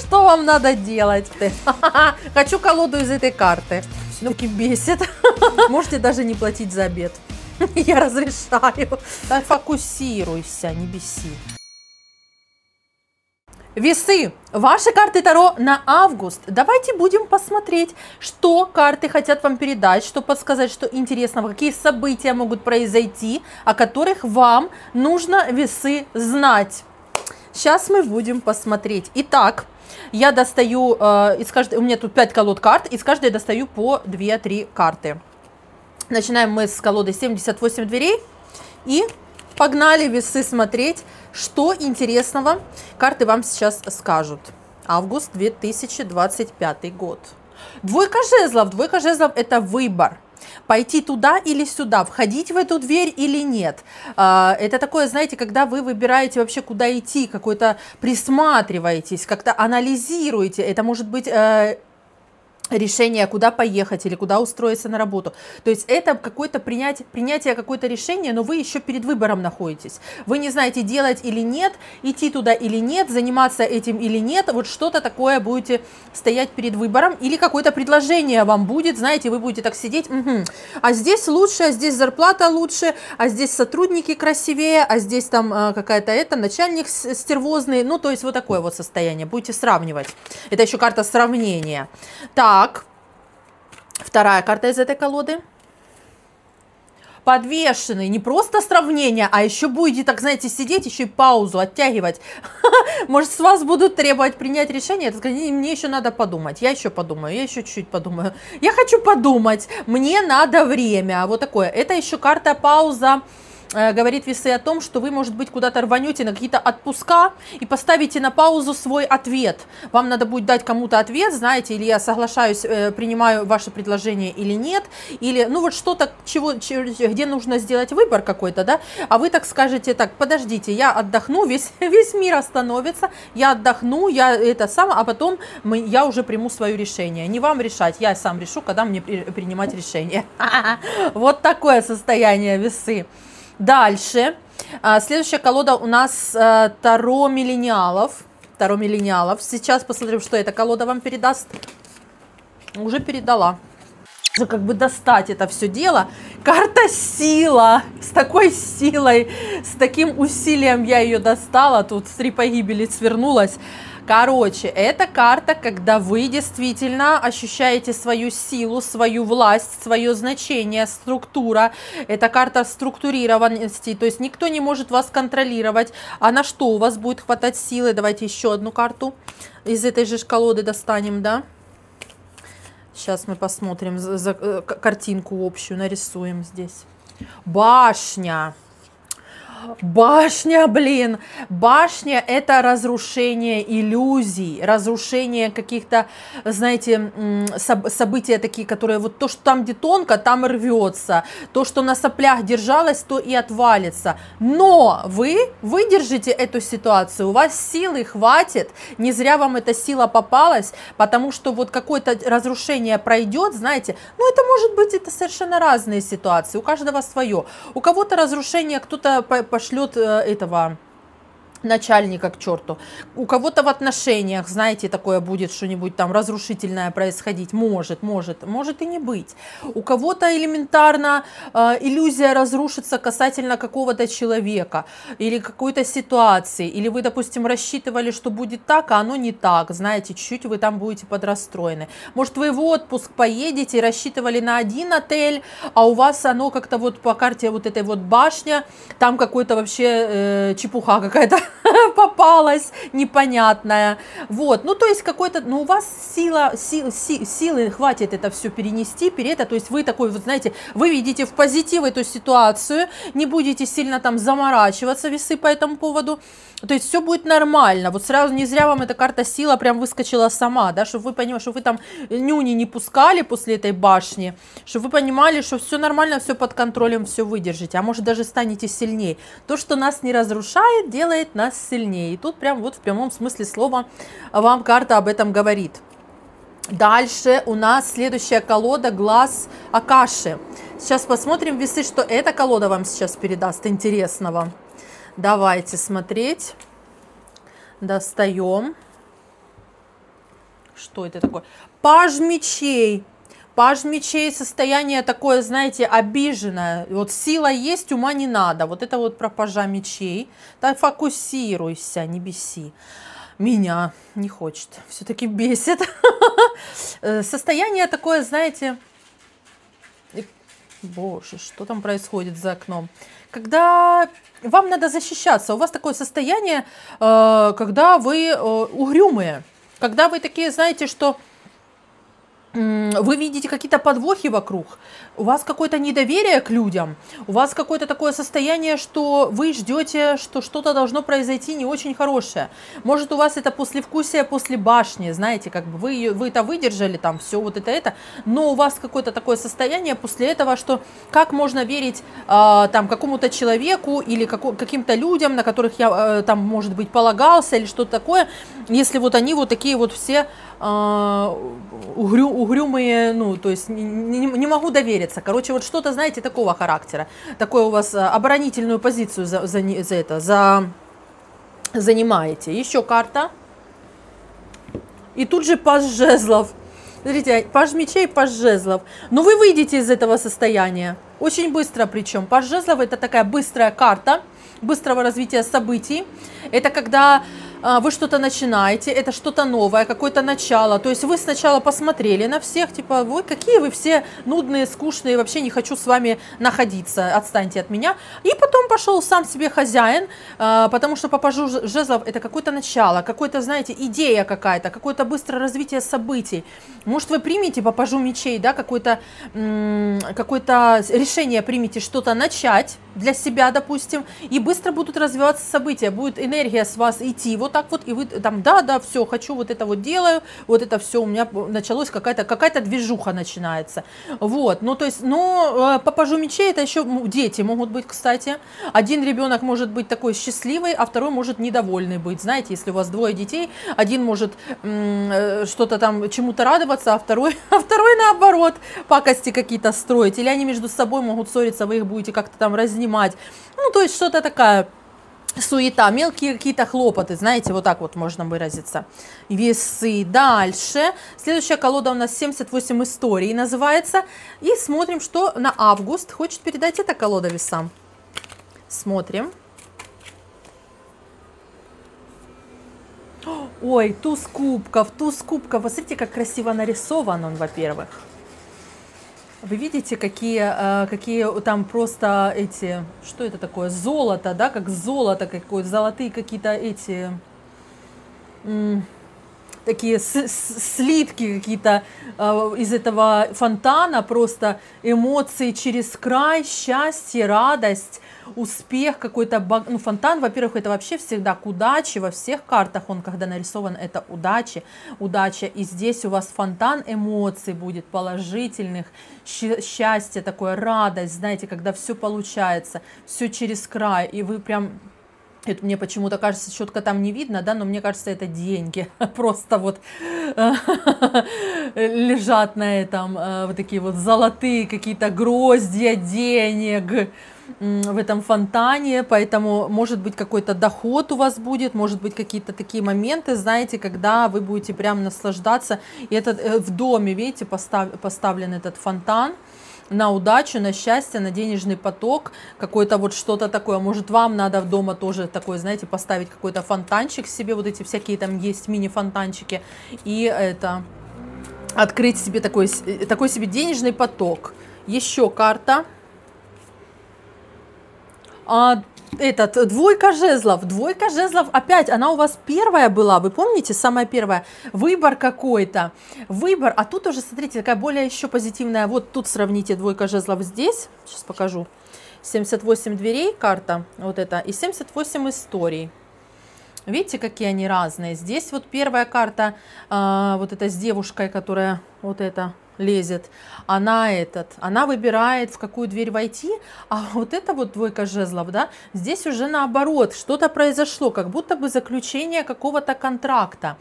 Что вам надо делать? Хочу колоду из этой карты. Ну-ки бесит. Можете даже не платить за обед. Я разрешаю. Да, фокусируйся, не беси. Весы. Ваши карты Таро на август. Давайте будем посмотреть, что карты хотят вам передать, что подсказать, что интересного, какие события могут произойти, о которых вам нужно, весы, знать. Сейчас мы будем посмотреть. Итак, я достаю из каждой, у меня тут 5 колод карт, из каждой я достаю по 2-3 карты. Начинаем мы с колоды 78 дверей и погнали, весы, смотреть, что интересного карты вам сейчас скажут. Август 2025 год. Двойка жезлов. Двойка жезлов – это выбор. Пойти туда или сюда, входить в эту дверь или нет. Это такое, знаете, когда вы выбираете вообще, куда идти, какой-то присматриваетесь, как-то анализируете. Это может быть решение, куда поехать или куда устроиться на работу. То есть это какое-то принятие какое-то решение, но вы еще перед выбором находитесь. Вы не знаете, делать или нет, идти туда или нет, заниматься этим или нет. Вот что-то такое будете стоять перед выбором, или какое-то предложение вам будет, знаете, вы будете так сидеть, а здесь лучше, а здесь зарплата лучше, а здесь сотрудники красивее, а здесь там какая-то начальник стервозный. Ну, то есть вот такое вот состояние. Будете сравнивать. Это еще карта сравнения. Так, вторая карта из этой колоды. Подвешенный. Не просто сравнение, а еще будете, так знаете, сидеть, еще и паузу оттягивать. Может, с вас будут требовать принять решение. Мне еще надо подумать. Я еще подумаю, я еще чуть-чуть подумаю. Я хочу подумать. Мне надо время. Вот такое. Это еще карта пауза. Говорит весы о том, что вы, может быть, куда-то рванете на какие-то отпуска и поставите на паузу свой ответ. Вам надо будет дать кому-то ответ, знаете, или я соглашаюсь, принимаю ваше предложение или нет, или, ну, вот что-то, где нужно сделать выбор какой-то, да, а вы так скажете, так, подождите, я отдохну, весь мир остановится, я отдохну, а потом я уже приму свое решение. Не вам решать, я сам решу, когда мне принимать решение. Вот такое состояние, весы. Дальше. Следующая колода у нас Таро миллениалов. Таро миллениалов. Сейчас посмотрим, что эта колода вам передаст. Уже передала. Уже как бы достать это все дело. Карта сила. С такой силой, с таким усилием я ее достала. Тут с 3 погибели свернулась. Короче, это карта, когда вы действительно ощущаете свою силу, свою власть, свое значение, структура. Это карта структурированности, то есть никто не может вас контролировать. А на что у вас будет хватать силы? Давайте еще одну карту из этой же колоды достанем, да? Сейчас мы посмотрим, картинку общую нарисуем здесь. Башня. Башня, блин, башня – это разрушение иллюзий, разрушение каких-то, знаете, события такие, которые вот то, что там где тонко, там рвется, то, что на соплях держалось, то и отвалится. Но вы выдержите эту ситуацию, у вас силы хватит, не зря вам эта сила попалась, потому что вот какое-то разрушение пройдет, знаете, ну это может быть, это совершенно разные ситуации, у каждого свое. У кого-то разрушение, кто-то пошлет этого начальника к черту. У кого-то в отношениях, знаете, такое будет что-нибудь там разрушительное происходить. Может и не быть. У кого-то элементарно иллюзия разрушится касательно какого-то человека или какой-то ситуации. Или вы, допустим, рассчитывали, что будет так, а оно не так. Знаете, чуть-чуть вы там будете подрастроены. Может, вы в отпуск поедете и рассчитывали на один отель, а у вас оно как-то вот по карте вот этой вот башня, там какой-то вообще чепуха какая-то попалась непонятная. Вот, ну то есть какой-то, ну у вас силы хватит это все перенести, то есть вы такой, вот знаете, вы видите в позитив эту ситуацию, не будете сильно там заморачиваться, весы, по этому поводу, то есть все будет нормально. Вот сразу не зря вам эта карта сила прям выскочила сама, да, чтобы вы понимали, что вы там нюни не пускали после этой башни, чтобы вы понимали, что все нормально, все под контролем, все выдержите, а может даже станете сильнее. То, что нас не разрушает, делает нас сильнее. И тут прям вот в прямом смысле слова вам карта об этом говорит. Дальше у нас следующая колода глаз Акаши. Сейчас посмотрим, весы, что эта колода вам сейчас передаст интересного. Давайте смотреть. Достаем. Что это такое? Паж мечей. Паж мечей, состояние такое, знаете, обиженное. Вот сила есть, ума не надо. Вот это вот про пажа мечей. Так фокусируйся, не беси. Меня не хочет, все-таки бесит. Состояние такое, знаете, боже, что там происходит за окном? Когда вам надо защищаться, у вас такое состояние, когда вы угрюмые, когда вы такие, знаете, что вы видите какие-то подвохи вокруг, у вас какое-то недоверие к людям, у вас какое-то такое состояние, что вы ждете, что что-то должно произойти не очень хорошее. Может, у вас это послевкусие после башни, знаете, как бы вы это выдержали, там, все вот это, но у вас какое-то такое состояние после этого, что как можно верить там какому-то человеку или каким-то людям, на которых я там, может быть, полагался или что-то такое, если вот они вот такие вот все угрюмые, ну, то есть не могу довериться. Короче, вот что-то, знаете, такого характера. Такое у вас оборонительную позицию занимаете. Еще карта. И тут же паж жезлов. Смотрите, паж мечей, паж жезлов. Но вы выйдете из этого состояния. Очень быстро причем. Паж жезлов — это такая быстрая карта быстрого развития событий. Это когда вы что-то начинаете, это что-то новое, какое-то начало. То есть вы сначала посмотрели на всех, типа, вы какие вы все нудные, скучные, вообще не хочу с вами находиться, отстаньте от меня. И потом пошел сам себе хозяин, потому что по пажу жезлов это какое-то начало, какое-то, знаете, идея какая-то, какое-то быстрое развитие событий. Может, вы примете по пажу мечей, да, какое-то решение примете что-то начать для себя, допустим, и быстро будут развиваться события, будет энергия с вас идти, вот так вот, и вы там, да, все, хочу, вот это вот делаю, вот это все, у меня началось, какая-то движуха начинается, вот, ну, то есть, но по пажу мечей это еще дети могут быть, кстати, один ребенок может быть такой счастливый, а второй может недовольный быть, знаете, если у вас двое детей, один может что-то там, чему-то радоваться, а второй наоборот, пакости какие-то строить, или они между собой могут ссориться, вы их будете как-то там разнимать, ну, то есть, что-то такая суета, мелкие какие-то хлопоты, знаете, вот так вот можно выразиться. Весы. Дальше. Следующая колода у нас 78 историй называется. И смотрим, что на август хочет передать эта колода весам. Смотрим. Ой, туз кубков, туз кубков. Посмотрите, как красиво нарисован он, во-первых. Вы видите, какие там просто эти, что это такое, золото, да, как золото какое-то, золотые какие-то эти, такие слитки какие-то из этого фонтана, просто эмоции через край, счастье, радость, успех какой-то, ну, фонтан, во-первых, это вообще всегда к удаче, во всех картах он, когда нарисован, это удача, и здесь у вас фонтан эмоций будет положительных, счастье, такое, радость, знаете, когда все получается, все через край, и вы прям... Это мне почему-то кажется, четко там не видно, да, но мне кажется, это деньги. Просто вот лежат на этом вот такие вот золотые какие-то гроздья денег в этом фонтане, поэтому может быть какой-то доход у вас будет, может быть какие-то такие моменты, знаете, когда вы будете прям наслаждаться. И этот в доме, видите, поставлен этот фонтан на удачу, на счастье, на денежный поток, какое-то вот что-то такое. Может, вам надо дома тоже такое, знаете, поставить какой-то фонтанчик себе, вот эти всякие там есть мини-фонтанчики, и это открыть себе такой себе денежный поток. Еще карта. Двойка жезлов, опять, она у вас первая была, вы помните, самая первая, выбор какой-то, а тут уже, смотрите, такая более еще позитивная, вот тут сравните двойка жезлов здесь, сейчас покажу, 78 дверей карта, вот это, и 78 историй. Видите, какие они разные. Здесь вот первая карта, вот эта с девушкой, которая вот это лезет, она выбирает, в какую дверь войти, а вот это вот двойка жезлов, да, здесь уже наоборот, что-то произошло, как будто бы заключение какого-то контракта.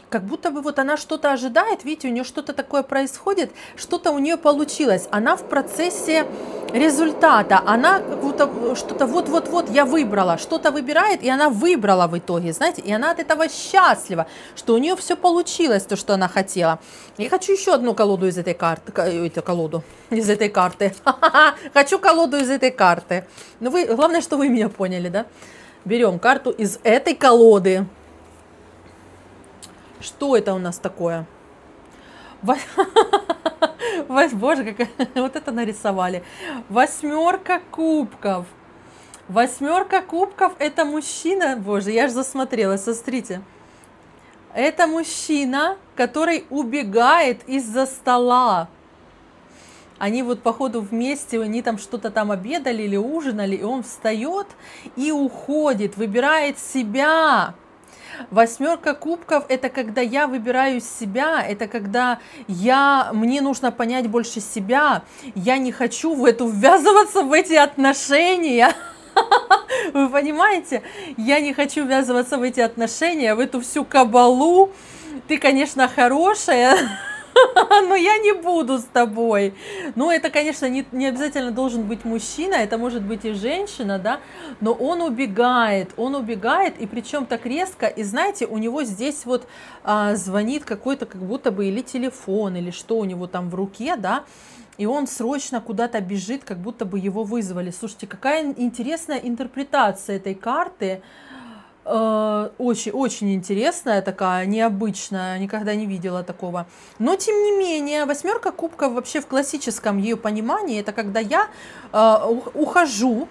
как будто бы вот она что-то ожидает, видите, у нее что-то такое происходит, что-то у нее получилось, она в процессе результата, она как будто что-то вот-вот-вот я выбрала, что-то выбирает, и она выбрала в итоге, знаете, и она от этого счастлива, что у нее все получилось, то, что она хотела. Я хочу еще одну колоду из этой карты, из этой карты, хочу колоду из этой карты. Но вы, главное, что вы меня поняли, да? Берем карту из этой колоды. Что это у нас такое? Боже, как вот это нарисовали. Восьмерка кубков. Восьмерка кубков – это мужчина. Боже, я же засмотрелась, смотрите. Это мужчина, который убегает из-за стола. Они вот походу вместе, они там что-то там обедали или ужинали, и он встает и уходит, выбирает себя. Восьмерка кубков – это когда я выбираю себя, это когда мне нужно понять больше себя, я не хочу ввязываться в эти отношения. Вы понимаете? Я не хочу ввязываться в эти отношения, в эту всю кабалу. Ты, конечно, хорошая, но я не буду с тобой. Ну, это, конечно, не обязательно должен быть мужчина, это может быть и женщина, да, но он убегает, и причем так резко, и знаете, у него здесь вот звонит какой-то как будто бы или телефон, или что у него там в руке, да, и он срочно куда-то бежит, как будто бы его вызвали. Слушайте, какая интересная интерпретация этой карты. Очень интересная такая, необычная, никогда не видела такого. Но, тем не менее, восьмерка кубков вообще в классическом ее понимании, это когда я ухожу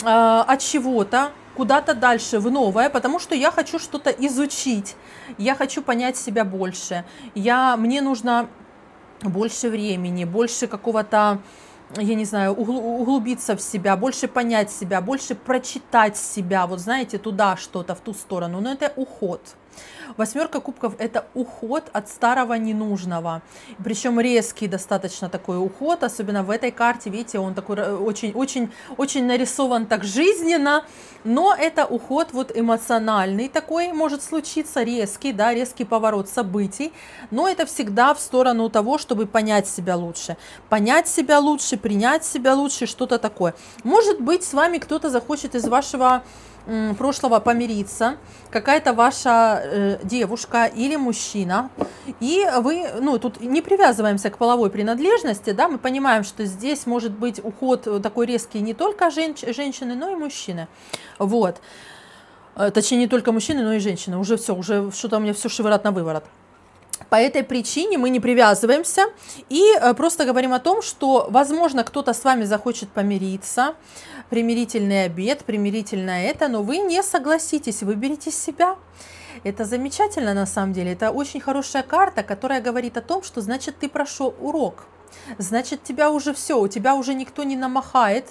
от чего-то, куда-то дальше, в новое, потому что я хочу что-то изучить, я хочу понять себя больше, мне нужно больше времени, больше какого-то, я не знаю, углубиться в себя, больше понять себя, больше прочитать себя, вот знаете, туда что-то, в ту сторону, но это уход. Восьмерка кубков – это уход от старого ненужного, причем резкий достаточно такой уход, особенно в этой карте, видите, он такой очень нарисован так жизненно, но это уход вот эмоциональный такой, может случиться резкий, да, резкий поворот событий, но это всегда в сторону того, чтобы понять себя лучше, принять себя лучше, что-то такое. Может быть, с вами кто-то захочет из вашего прошлого помириться, какая-то ваша девушка или мужчина, и вы, ну, тут не привязываемся к половой принадлежности, да, мы понимаем, что здесь может быть уход такой резкий не только женщины, но и мужчины, вот, точнее, не только мужчины, но и женщины, уже все, уже что-то у меня все шиворот на выворот. По этой причине мы не привязываемся и просто говорим о том, что, возможно, кто-то с вами захочет помириться, примирительный обет, примирительное это, но вы не согласитесь, выберите себя. Это замечательно на самом деле, это очень хорошая карта, которая говорит о том, что значит ты прошел урок. Значит, тебя уже все, у тебя уже никто не намахает,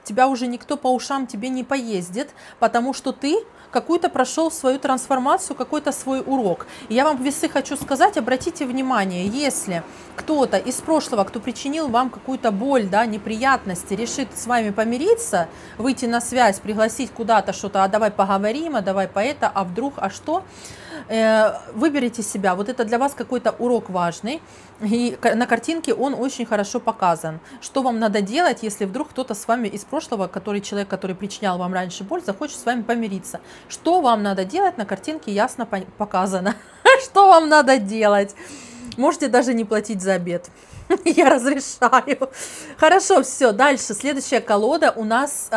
тебя уже никто по ушам тебе не поездит, потому что ты какую-то прошел свою трансформацию, какой-то свой урок. И я вам, весы, хочу сказать, обратите внимание, если кто-то из прошлого, кто причинил вам какую-то боль, да, неприятности, решит с вами помириться, выйти на связь, пригласить куда-то что-то, а давай поговорим, а давай по это, а вдруг, а что, выберите себя, вот это для вас какой-то урок важный, и на картинке он очень хорошо показан. Что вам надо делать, если вдруг кто-то с вами из прошлого, человек, который причинял вам раньше боль, захочет с вами помириться. Что вам надо делать, на картинке ясно показано. Что вам надо делать? Можете даже не платить за обед. Я разрешаю. Хорошо, все, дальше. Следующая колода у нас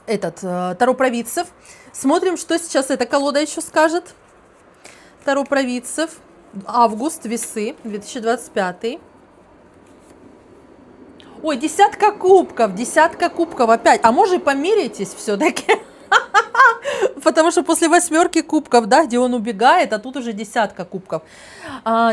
Таро провидцев. Смотрим, что сейчас эта колода еще скажет. Таро провидцев. Август, весы, 2025. Ой, десятка кубков опять. А может, помиритесь все-таки? Потому что после восьмерки кубков, да, где он убегает, а тут уже десятка кубков.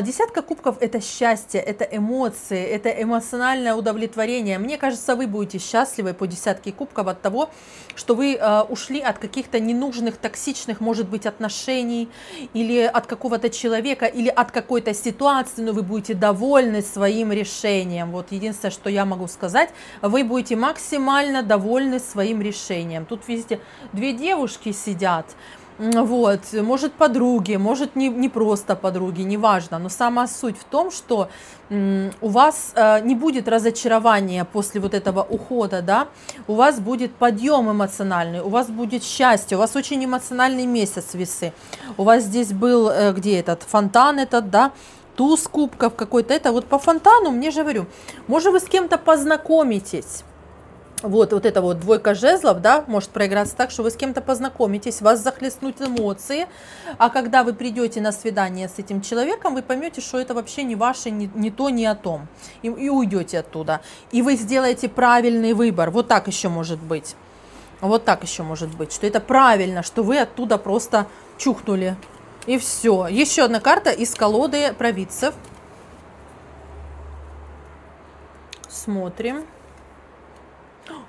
Десятка кубков – это счастье, это эмоции, это эмоциональное удовлетворение. Мне кажется, вы будете счастливы по десятке кубков от того, что вы ушли от каких-то ненужных, токсичных, может быть, отношений, или от какого-то человека, или от какой-то ситуации, но вы будете довольны своим решением. Вот единственное, что я могу сказать, вы будете максимально довольны своим решением. Тут, видите, две девушки сидят. Вот, может подруги, может не просто подруги, неважно, но сама суть в том, что у вас не будет разочарования после вот этого ухода, да, у вас будет подъем эмоциональный, у вас будет счастье, у вас очень эмоциональный месяц, весы, у вас здесь был, где этот, фонтан этот, да, туз кубков какой-то, это вот по фонтану, мне же говорю, может вы с кем-то познакомитесь. Вот это вот двойка жезлов, да, может проиграться так, что вы с кем-то познакомитесь, вас захлестнут эмоции, а когда вы придете на свидание с этим человеком, вы поймете, что это вообще не ваше, не то, не о том, и уйдете оттуда, и вы сделаете правильный выбор, вот так еще может быть, вот так еще может быть, что это правильно, что вы оттуда просто чухнули, и все. Еще одна карта из колоды провидцев, смотрим.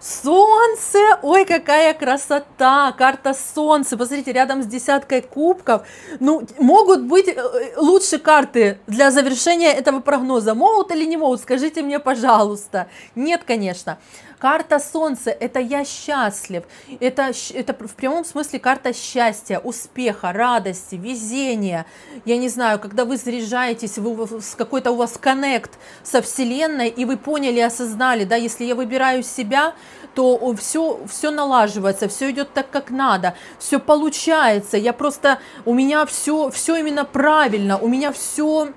Солнце! Ой, какая красота! Карта Солнца. Посмотрите, рядом с десяткой кубков. Ну, могут быть лучше карты для завершения этого прогноза. Могут или не могут? Скажите мне, пожалуйста. Нет, конечно. Карта Солнца – это я счастлив. Это в прямом смысле карта счастья, успеха, радости, везения. Я не знаю, когда вы заряжаетесь, какой-то у вас коннект со Вселенной, и вы поняли, осознали, да, если я выбираю себя, то все налаживается, все идет так, как надо, все получается. У меня все именно правильно, у меня все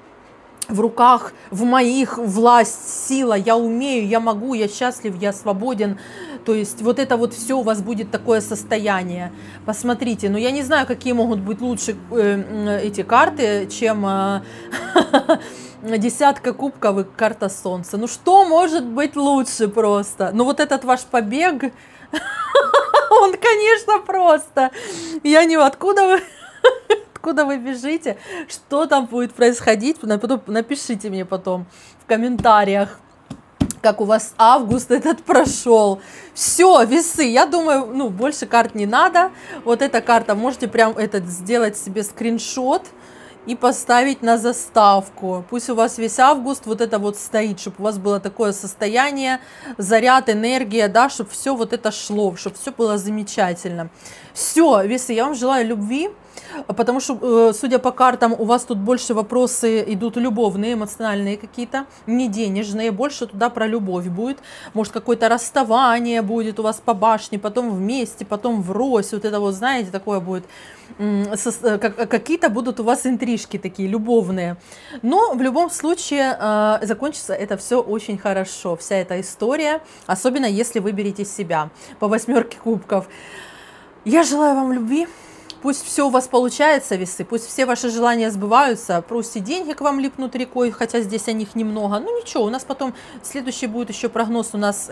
в руках, власть, сила, я умею, я могу, я счастлив, я свободен. То есть вот это вот все у вас будет такое состояние. Посмотрите, ну я не знаю, какие могут быть лучше эти карты, чем десятка кубков и карта Солнца. Ну что может быть лучше просто? Ну вот этот ваш побег, он, конечно, просто. Я не откуда вы бежите, что там будет происходить, напишите мне потом в комментариях, как у вас август этот прошел. Все, весы, я думаю, ну, больше карт не надо. Вот эта карта, можете прям сделать себе скриншот и поставить на заставку. Пусть у вас весь август вот это вот стоит, чтобы у вас было такое состояние, заряд, энергия, да, чтобы все вот это шло, чтобы все было замечательно. Все, весы, я вам желаю любви, потому что, судя по картам, у вас тут больше вопросы идут любовные, эмоциональные какие-то, не денежные, больше туда про любовь будет. Может, какое-то расставание будет у вас по башне, потом вместе, потом врозь, вот это вот, знаете, такое будет, какие-то будут у вас интрижки такие любовные. Но в любом случае закончится это все очень хорошо, вся эта история, особенно если выберете себя по 8 кубков. Я желаю вам любви. Пусть все у вас получается, весы, пусть все ваши желания сбываются, пусть и деньги к вам липнут рекой, хотя здесь о них немного. Ну ничего, у нас потом следующий будет еще прогноз, у нас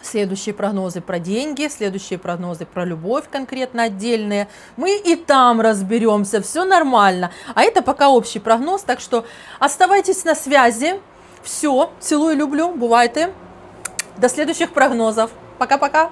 следующие прогнозы про деньги, следующие прогнозы про любовь конкретно отдельные. Мы и там разберемся, все нормально. А это пока общий прогноз, так что оставайтесь на связи. Все, целую, люблю, бывайте. До следующих прогнозов. Пока-пока.